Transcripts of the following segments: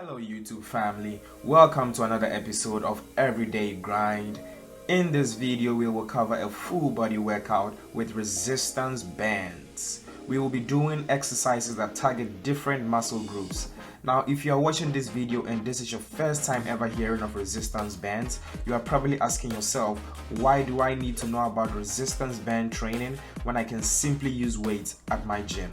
Hello YouTube family, welcome to another episode of Everyday Grind. In this video we will cover a full body workout with resistance bands. We will be doing exercises that target different muscle groups. Now if you are watching this video and this is your first time ever hearing of resistance bands, you are probably asking yourself, why do I need to know about resistance band training when I can simply use weights at my gym?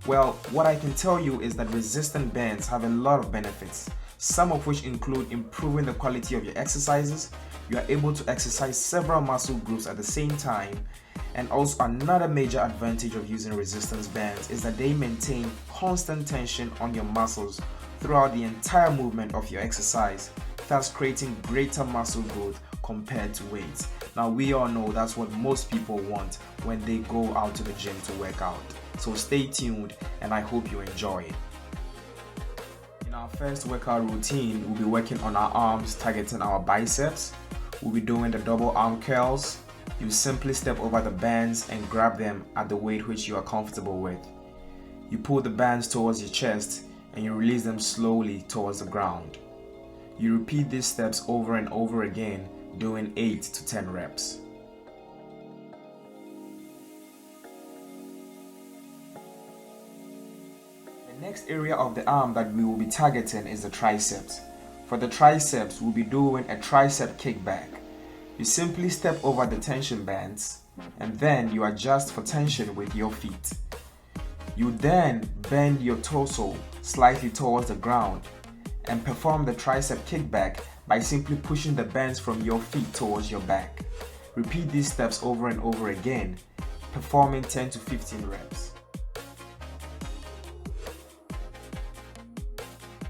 Well, what I can tell you is that resistant bands have a lot of benefits, some of which include improving the quality of your exercises. You are able to exercise several muscle groups at the same time, and also another major advantage of using resistance bands is that they maintain constant tension on your muscles throughout the entire movement of your exercise, thus creating greater muscle growth compared to weights. Now we all know that's what most people want when they go out to the gym to work out. So stay tuned and I hope you enjoy it. In our first workout routine, we'll be working on our arms, targeting our biceps. We'll be doing the double arm curls. You simply step over the bands and grab them at the weight which you are comfortable with. You pull the bands towards your chest and you release them slowly towards the ground. You repeat these steps over and over again, doing 8 to 10 reps. The next area of the arm that we will be targeting is the triceps. For the triceps, we'll be doing a tricep kickback. You simply step over the tension bands and then you adjust for tension with your feet. You then bend your torso slightly towards the ground and perform the tricep kickback by simply pushing the bands from your feet towards your back. Repeat these steps over and over again, performing 10 to 15 reps.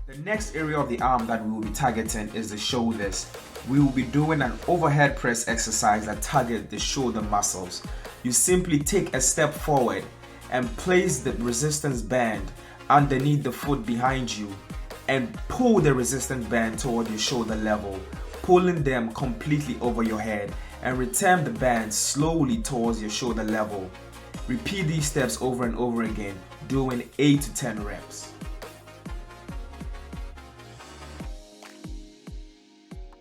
The next area of the arm that we will be targeting is the shoulders. We will be doing an overhead press exercise that targets the shoulder muscles. You simply take a step forward and place the resistance band underneath the foot behind you and pull the resistance band toward your shoulder level, pulling them completely over your head, and return the band slowly towards your shoulder level. Repeat these steps over and over again, doing 8 to 10 reps.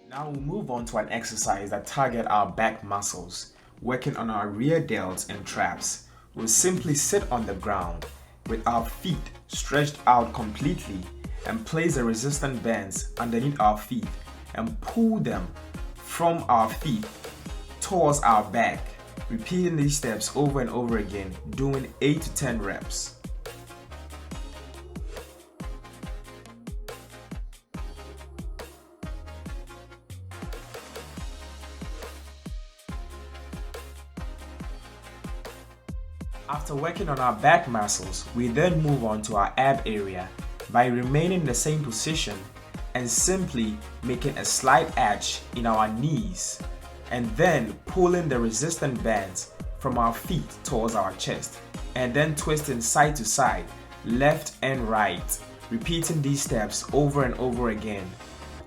Now we'll move on to an exercise that targets our back muscles, working on our rear delts and traps. We'll simply sit on the ground with our feet stretched out completely and place the resistant bands underneath our feet and pull them from our feet towards our back. Repeating these steps over and over again, doing 8 to 10 reps. After working on our back muscles, we then move on to our ab area by remaining in the same position and simply making a slight arch in our knees and then pulling the resistant bands from our feet towards our chest and then twisting side to side, left and right, repeating these steps over and over again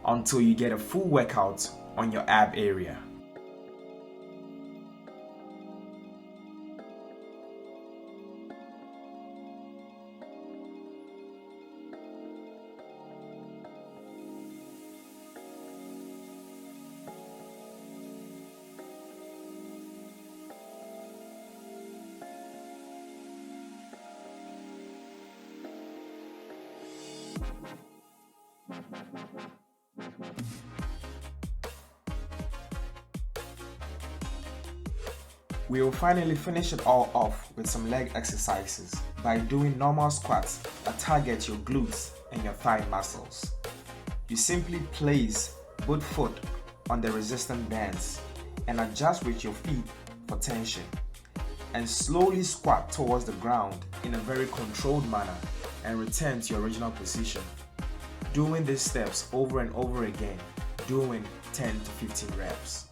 until you get a full workout on your ab area. We will finally finish it all off with some leg exercises by doing normal squats that target your glutes and your thigh muscles. You simply place both foot on the resistant bands and adjust with your feet for tension and slowly squat towards the ground in a very controlled manner and return to your original position. Doing these steps over and over again, doing 10 to 15 reps.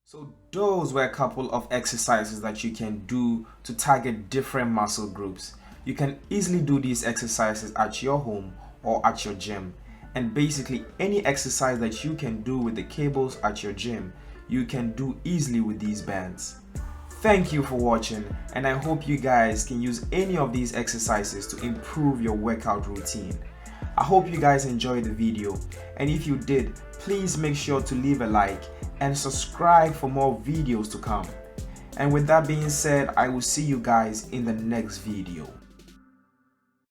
So those were a couple of exercises that you can do to target different muscle groups. You can easily do these exercises at your home or at your gym. And basically any exercise that you can do with the cables at your gym, you can do easily with these bands. Thank you for watching, and I hope you guys can use any of these exercises to improve your workout routine. I hope you guys enjoyed the video, and if you did, please make sure to leave a like and subscribe for more videos to come. And with that being said, I will see you guys in the next video.